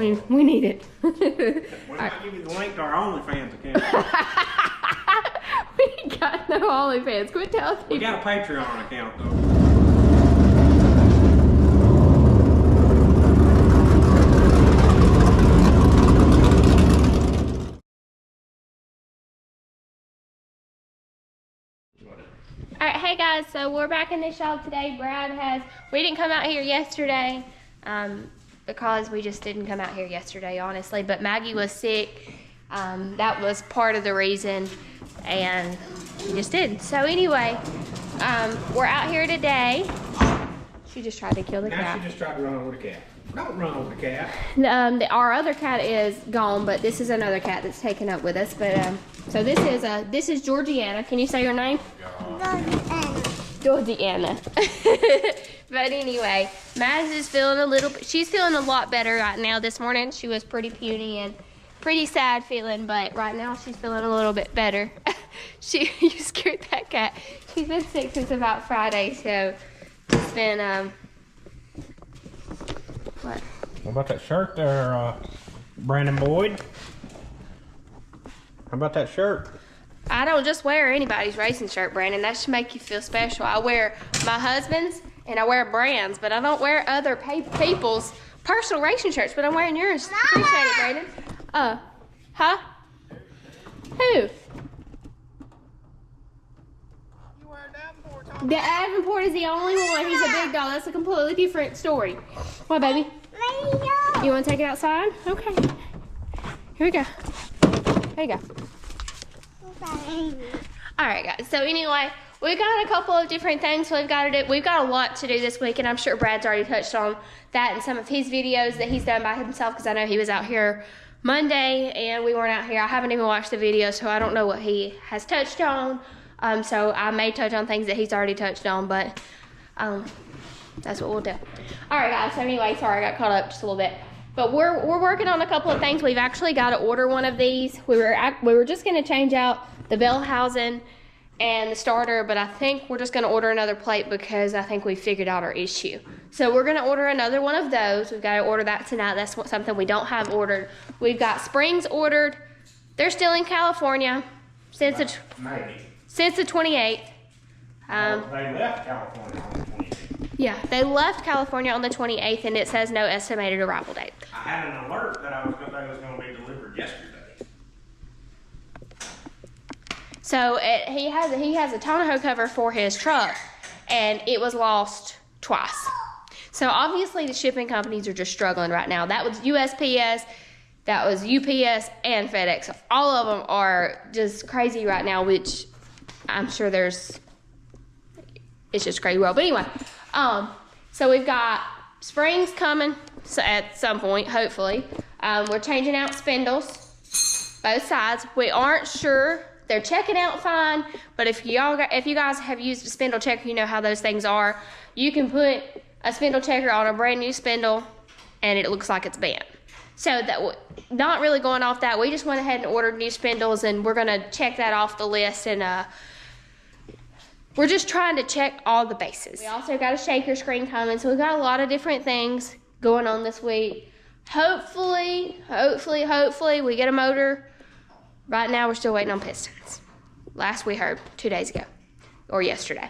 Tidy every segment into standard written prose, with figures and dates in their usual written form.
We need it. We might give you the link to our OnlyFans account. We got no OnlyFans. Quit telling people. We got a Patreon account though. Alright, hey guys, so we're back in the shop today. We didn't come out here yesterday, because we just didn't come out here yesterday, honestly, but Maggie was sick. That was part of the reason, and we just didn't. So anyway, we're out here today. She just tried to kill the cat. Now she just tried to run over the cat. Don't run over the cat. Our other cat is gone, but this is another cat that's taken up with us. But so this is Georgiana. Can you say your name? Georgiana. But anyway, Maz is feeling she's feeling a lot better right now. This morning she was pretty puny and pretty sad feeling, but right now she's feeling a little bit better. You scared that cat. She's been sick since about Friday, so it's been what? What about that shirt there, Brandon Boyd? How about that shirt? I don't just wear anybody's racing shirt, Brandon. That should make you feel special. I wear my husband's and I wear Brand's, but I don't wear other people's personal racing shirts, but I'm wearing yours. Mama. Appreciate it, Brandon. Huh? Who? You wear Davenport, The Davenport is the only one. He's a big dog. That's a completely different story. What, baby? You want to take it outside? Okay. Here we go. There you go. Alright guys, so anyway, we got a couple of different things we've got to do. We've got a lot to do this week, and I'm sure Brad's already touched on that in some of his videos that he's done by himself, because I know he was out here Monday and we weren't out here. I haven't even watched the video, so I don't know what he has touched on. So I may touch on things that he's already touched on, but that's what we'll do. Alright guys, so anyway, sorry I got caught up just a little bit. But we're working on a couple of things. We've actually got to order one of these. We were just going to change out the bell housing and the starter, but I think we're just going to order another plate because I think we figured out our issue. So we're going to order another one of those. We've got to order that tonight. That's something we don't have ordered. We've got springs ordered. They're still in California since the 28th. They left California on the 28th. Yeah, they left California on the 28th, and it says no estimated arrival date. I had an alert that they was going to be delivered yesterday. So he has a tonneau cover for his truck, and it was lost twice. So obviously the shipping companies are just struggling right now. That was USPS, that was UPS, and FedEx. All of them are just crazy right now, which I'm sure it's just crazy world. But anyway, so we've got springs coming at some point, hopefully. We're changing out spindles, both sides. We aren't sure. They're checking out fine, but if you guys have used a spindle checker, you know how those things are. You can put a spindle checker on a brand new spindle, and it looks like it's bent. So that, not really going off that, we just went ahead and ordered new spindles, and we're gonna check that off the list, and we're just trying to check all the bases. We also got a shaker screen coming, so we've got a lot of different things going on this week. Hopefully we get a motor. Right now we're still waiting on pistons. Last we heard 2 days ago, or yesterday.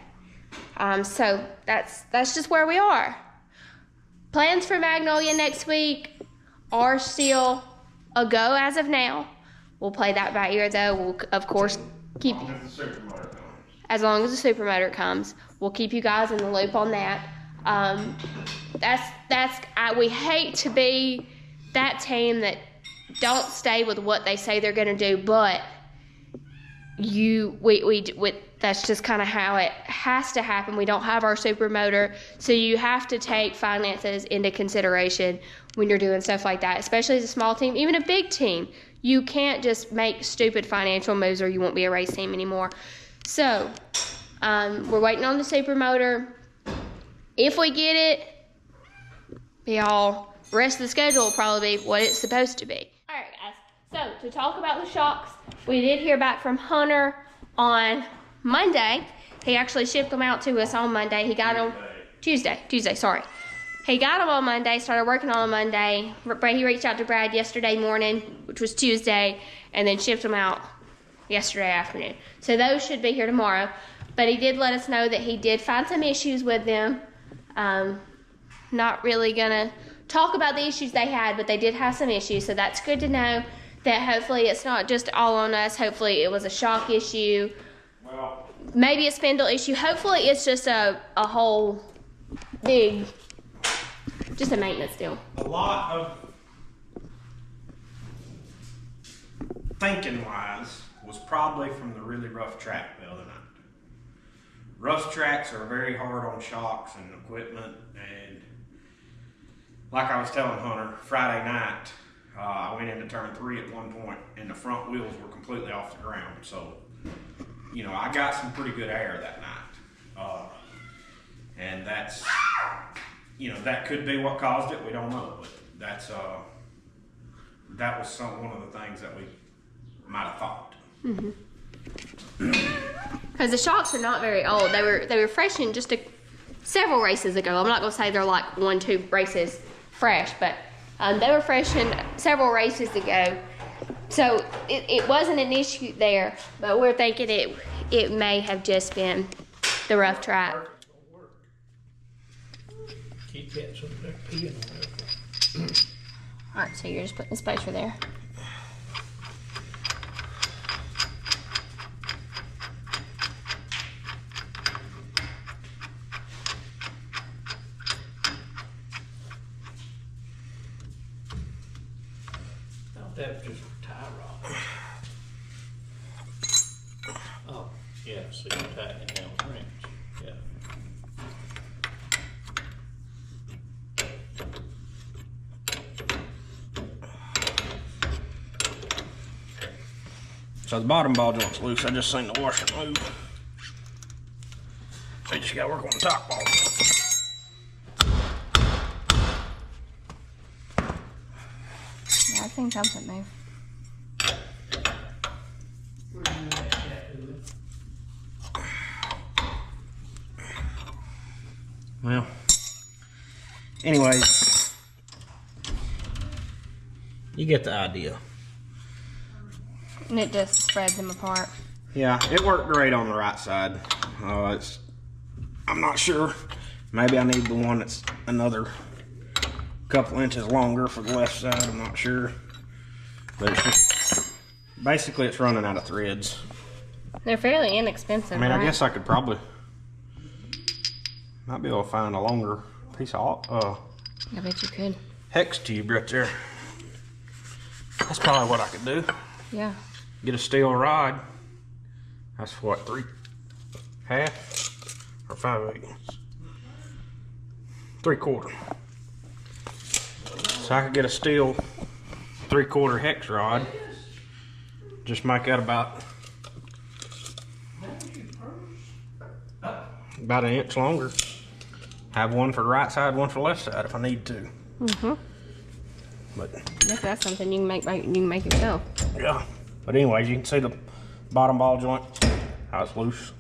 So that's just where we are. Plans for Magnolia next week are still a go as of now. We'll play that by ear though. We'll of course keep as long as the supermotor comes. We'll keep you guys in the loop on that. We hate to be that team that don't stay with what they say they're going to do, but that's just kind of how it has to happen. We don't have our supermotor, so you have to take finances into consideration when you're doing stuff like that, especially as a small team, even a big team. You can't just make stupid financial moves or you won't be a race team anymore. So we're waiting on the supermotor. If we get it, the rest of the schedule will probably be what it's supposed to be. Alright guys, so to talk about the shocks, we did hear back from Hunter on Monday. He actually shipped them out to us on Monday. He got them Tuesday, sorry. He got them on Monday, started working on them Monday. He reached out to Brad yesterday morning, which was Tuesday, and then shipped them out yesterday afternoon. So those should be here tomorrow. But he did let us know that he did find some issues with them. Not really gonna talk about the issues they had, but they did have some issues. So that's good to know that hopefully it's not just all on us. Hopefully it was a shock issue. Well, Maybe a spindle issue. Hopefully it's just a whole big, just a maintenance deal. a lot of thinking wise was probably from the really rough track the other night. Rough tracks are very hard on shocks and equipment, and like I was telling Hunter, Friday night I went into turn 3 at one point and the front wheels were completely off the ground. So, you know, I got some pretty good air that night. And that's, you know, that could be what caused it. We don't know, but that's, that was one of the things that we might have thought. Because the shocks are not very old. They were fresh in just several races ago. I'm not gonna say they're like 1-2 races fresh, but they were fresh in several races ago. So it wasn't an issue there, but we're thinking it may have just been the rough track. Keep that so they're peeing on there. All right, so you're just putting the spacer there. That's just tie rod. Oh, yeah, so you're tightening down the wrench. Yeah. So the bottom ball joint's loose. I just seen the washer move. So you just gotta work on the top ball. Yeah, I've seen something move. Well, anyways, you get the idea. And it just spreads them apart. Yeah, it worked great on the right side. I'm not sure. Maybe I need the one that's another couple inches longer for the left side. I'm not sure. But it's just, basically it's running out of threads. They're fairly inexpensive, I mean, right? I guess I could probably, might be able to find a longer piece of I bet you could. hex tube right there. That's probably what I could do. Yeah. Get a steel rod. That's what, 3/2 or 5/8? 3/4. So I could get a steel 3/4 hex rod. Just make that about an inch longer. Have one for the right side, one for the left side if I need to. But If that's something you can make yourself. yeah. But anyways, you can see the bottom ball joint, how it's loose.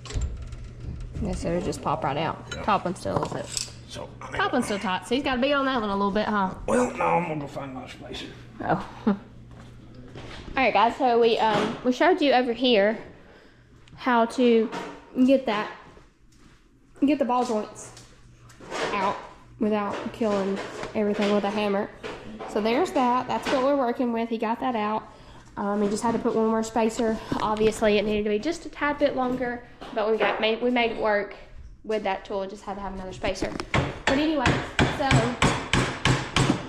Yes, it'll just pop right out. Yeah. Top one still is it. So Top one's still tight, so he's got to beat on that one a little bit, huh? well, no, I'm gonna go find another spacer. Oh. All right, guys. So we showed you over here how to get the ball joints out without killing everything with a hammer. So there's that. That's what we're working with. He got that out. He just had to put one more spacer. Obviously, it needed to be just a tad bit longer, but we made it work with that tool. Just had to have another spacer. But anyway, so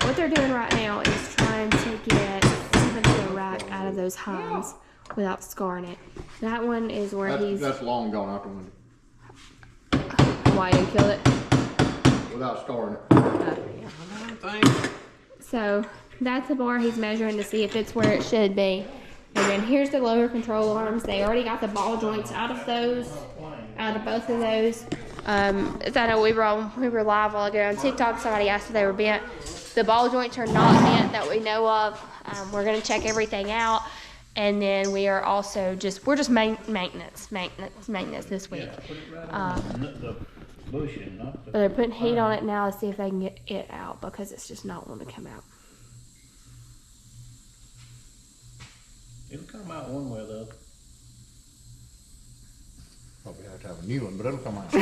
what they're doing right now is trying to get even the rack out of those Hines without scarring it. That one is where That's long gone out the window. Why didn't kill it? Without scarring it. So that's the bar he's measuring to see if it's where it should be. And then here's the lower control arms. They already got the ball joints out of both of those. As I know we were live a while ago on TikTok. Somebody asked if they were bent. The ball joints are not bent that we know of. We're gonna check everything out, and then we are also just maintenance this week. bushing, not the. But they're putting heat on it now to see if they can get it out because it's just not wanting to come out. It'll come out one way or the other. Probably have to have a new one, but it'll come out.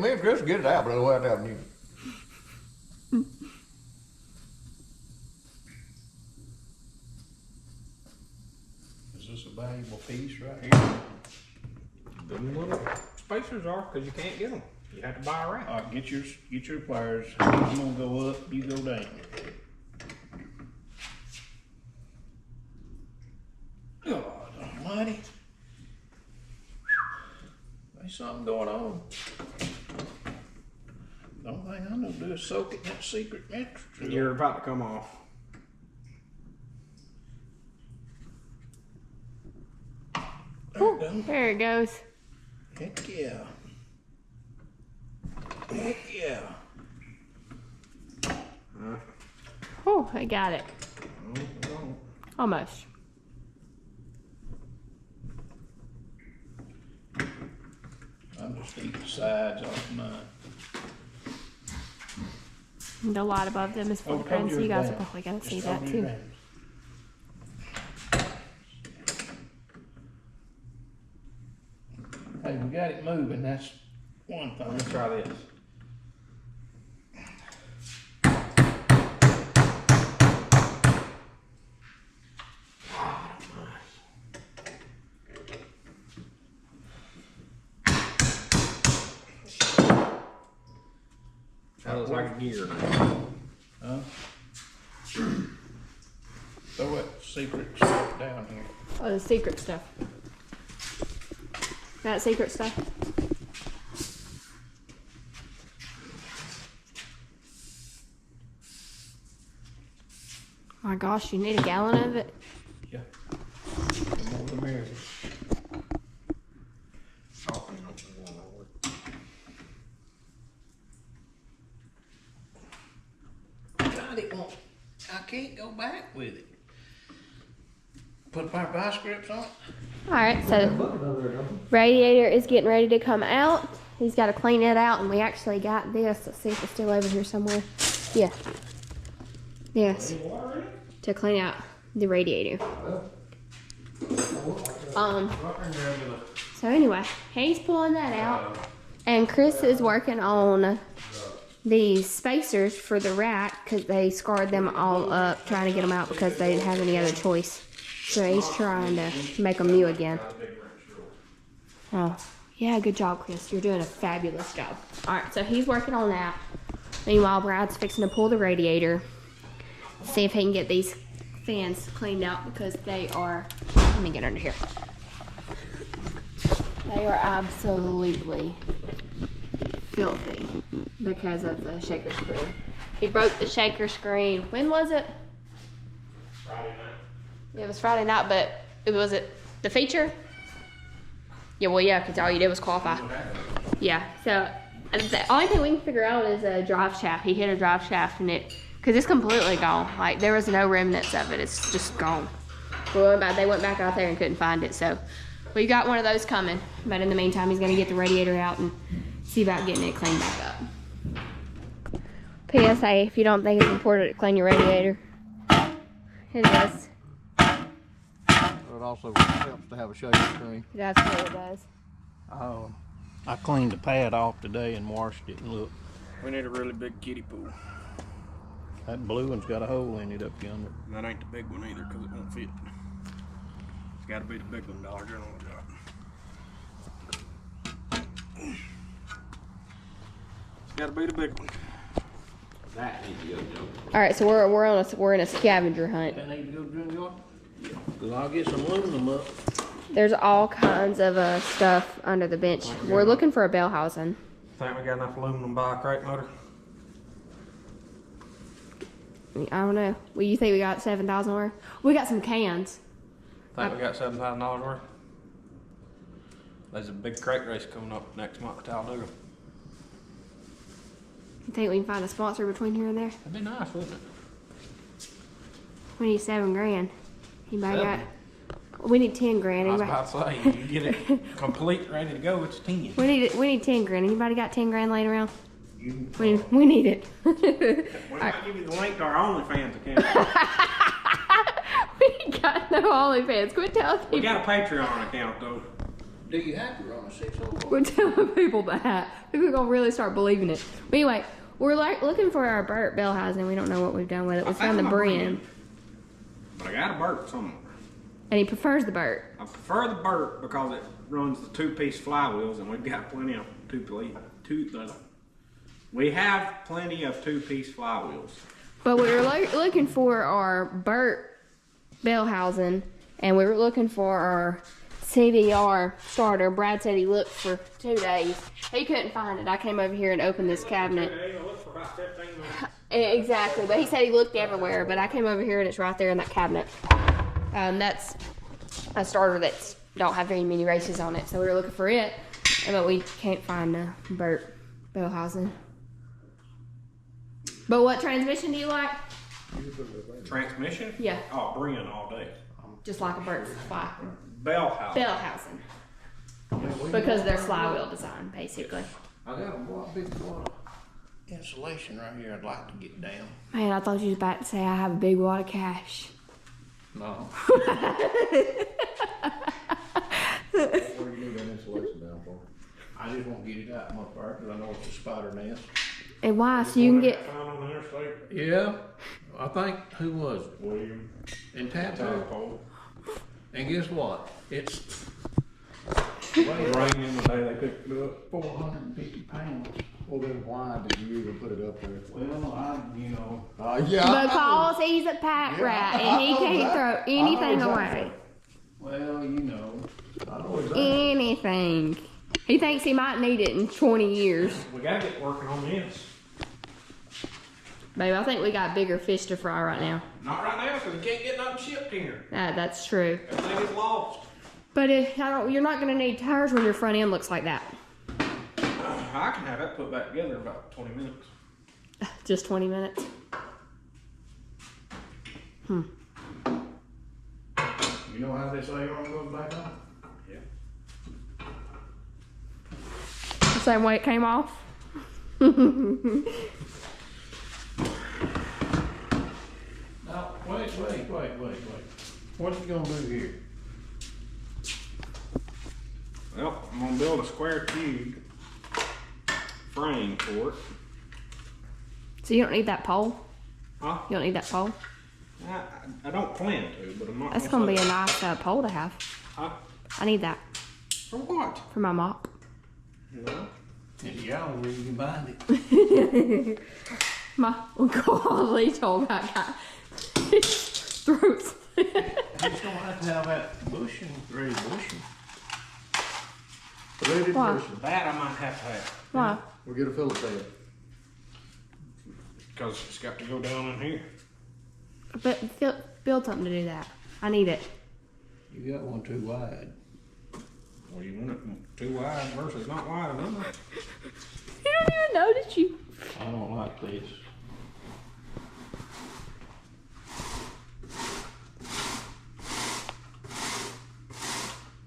Me and Chris will get it out, but it'll have to have a new one. Is this a valuable piece right here? Them little spacers are, cause you can't get them. You have to buy a rack. All right, get your pliers. I'm gonna go up, you go down. God almighty. There's something going on. The only thing I'm gonna do is soak it in that secret mattress. You're about to come off. Ooh, there it goes. Heck yeah. Heck yeah. Oh, I got it. No. Almost. I'm just eating the sides off mine. The light above them is flickering, so you guys are probably gonna see that too. Hey, we got it moving, that's one thing. Let's try this. That looks like a gear. Huh? Throw that secret stuff down here. Oh, the secret stuff. That secret stuff. My gosh, you need a gallon of it? Yeah. The more the merrier. God, it won't. I can't go back with it. Put my vice grips on. Alright, so radiator is getting ready to come out. He's got to clean it out, and we actually got this. Let's see if it's still over here somewhere. Yeah. Yes. To clean out the radiator. So anyway, he's pulling that out, and Chris is working on these spacers for the rack because they scarred them all up trying to get them out because they didn't have any other choice. So he's trying to make them new again. Oh, yeah, good job, Chris. You're doing a fabulous job. All right, so he's working on that. Meanwhile, Brad's fixing to pull the radiator. See if he can get these fans cleaned out because they are, let me get under here. They are absolutely filthy because of the shaker screen. He broke the shaker screen. When was it? Friday night. It was Friday night, but was it the feature? Yeah, well, yeah, because all you did was qualify. Yeah, so the only thing we can figure out is a drive shaft. He hit a drive shaft and because it's completely gone. Like, there was no remnants of it. It's just gone. They went back out there and couldn't find it, so we got one of those coming. But in the meantime, he's gonna get the radiator out and see about getting it cleaned back up. PSA, if you don't think it's important to clean your radiator, it is. It also helps to have a shaker screen. That's what it does. Oh, I cleaned the pad off today and washed it, and look, We need a really big kiddie pool. that blue one's got a hole in it up yonder. And that ain't the big one either because it won't fit. It's got to be the big one, Dollar General got. It's got to be the big one. That needs to go jump. All right, so we're in a scavenger hunt. I need to go drink water? Cause I'll get some aluminum up. There's all kinds of stuff under the bench. We're looking for a bell housing. Think we got enough aluminum to buy a crate motor? I don't know. Well, you think we got 7,000 worth? We got some cans. Think we got $7,000 worth? There's a big crate race coming up next month at Talladega. You think we can find a sponsor between here and there? That'd be nice, wouldn't it? We need $7 grand. Anybody got? We need 10 grand. I was Anybody? about to say, you get it complete, ready to go, it's 10. We need 10 grand. Anybody got 10 grand laying around? You, We need it. we might give you the link to our OnlyFans account. We ain't got no OnlyFans. Quit telling We people. got a Patreon account though. Do you have to run a 604? We're telling people that. People are gonna really start believing it. But anyway, we're like looking for our Burt Bellhausen. We don't know what we've done with it. We found the my brim, but I got a Burt somewhere. and he prefers the Burt. I prefer the Burt because it runs the 2-piece flywheels, and we've got plenty of we have plenty of 2-piece flywheels. But we were looking for our Burt Bellhausen, and we were looking for our CVR starter. Brad said he looked for 2 days. He couldn't find it. I came over here and opened this cabinet. I looked for about 15 minutes. Exactly, but he said he looked everywhere. But I came over here and it's right there in that cabinet. That's a starter that don't have very many races on it, so we were looking for it, but we can't find the Burt Bellhausen. But what transmission do you like? Transmission? Yeah. Oh, Brian all day. Just like a Burt fly. Bellhausen. Bellhausen. Because they're flywheel design, basically. I got a big wad of insulation right here I'd like to get down. Man, I thought you was about to say I have a big wad of cash. No. What do you need that insulation down for? I just won't get it out my part because I know it's a spider nest. And why? So you can get... Found on the interstate. Yeah. I think, who was it? William. In Tampa. Tadpole. And guess what? It's Rain in the day they picked it up. 450 pounds. Well, then why did you even put it up there? Well, Yeah. Because he's a pack rat and he can't throw anything away. Well, you know. I know exactly. Anything. He thinks he might need it in 20 years. We gotta get working on this. Babe, I think we got bigger fish to fry right now. Not right now, because we can't get nothing shipped here. That's true. Everything is lost. But you're not going to need tires when your front end looks like that. I can have that put back together in about 20 minutes. Just 20 minutes. You know how they say arm goes back on? Yeah. The same way it came off. Now, wait. What you gonna do here? Well, I'm gonna build a square tube frame for it. So you don't need that pole? Huh? You don't need that pole? I don't plan to, but I'm not. That's going to be a nice pole to have. Huh? I need that For what? for my mop. No. It's y'all where you can bind it. My golly told that guy. His throat's. You just don't have to have that bushing, ready bushing. Ready Why? position. That I might have to have. Why? We'll get a Phillips head. Because it's got to go down in here. But build something to do that. I need it. You got one too wide. Well, you want it too wide versus not wide enough. You don't even notice you. I don't like this.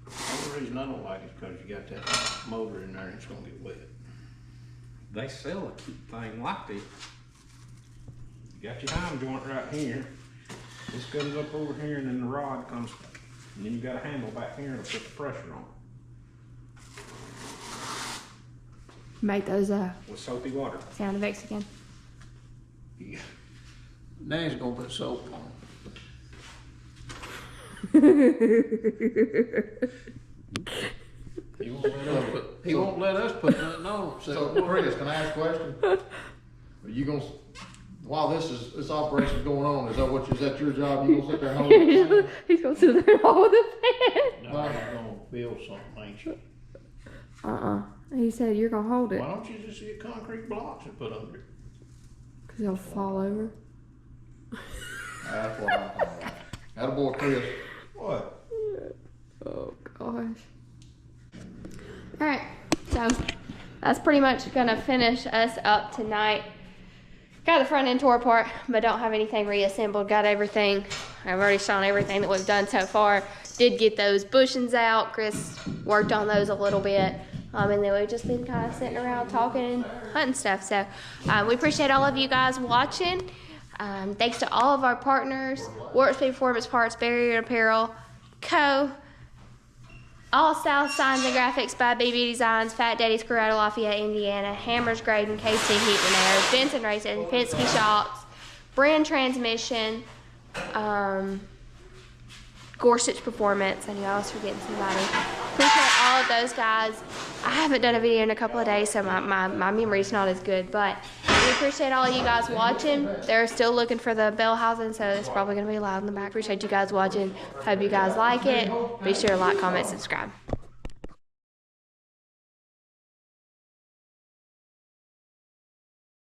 The only reason I don't like it is because you got that motor in there and it's gonna get wet. They sell a thing like this. You got your time joint right here. This goes up over here and then the rod comes, and then you got a handle back here to put the pressure on Make those with soapy water. sound effects again. Yeah. Now he's gonna put soap on. He won't let us put nothing on. So, Chris, can I ask a question? Are you gonna, while this operation's going on, is that your job? You gonna sit there and hold it? He's going to sit there and hold the fan. No, he's gonna build something, ain't you? He said you're going to hold it. Why don't you just get concrete blocks and put under it? Because he'll fall over. That's what I'm talking about. Attaboy, Chris. What? Oh, gosh. Alright, so that's pretty much going to finish us up tonight. Got the front end tore apart, but don't have anything reassembled. Got everything. I've already shown everything that we've done so far. Did get those bushings out. Chris worked on those a little bit. And then we've just been kind of sitting around talking and hunting stuff. So we appreciate all of you guys watching. Thanks to all of our partners, Warp Speed Performance Parts, Barrier Apparel, Co., Allsouth Signs and Graphics by BB Designs, Fat Daddy's Crew out of Lafayette, Indiana, Hammers Grading, KC Heat and Air, Vinson Racing, Penske Shocks, Brand Transmission, Gorsuch Performance. I knew I was forgetting somebody. Appreciate all of those guys. I haven't done a video in a couple of days, so my memory's not as good, but we appreciate all of you guys watching. They're still looking for the bell housing, so it's probably going to be loud in the back. Appreciate you guys watching. Hope you guys like it. Be sure to like, comment, subscribe.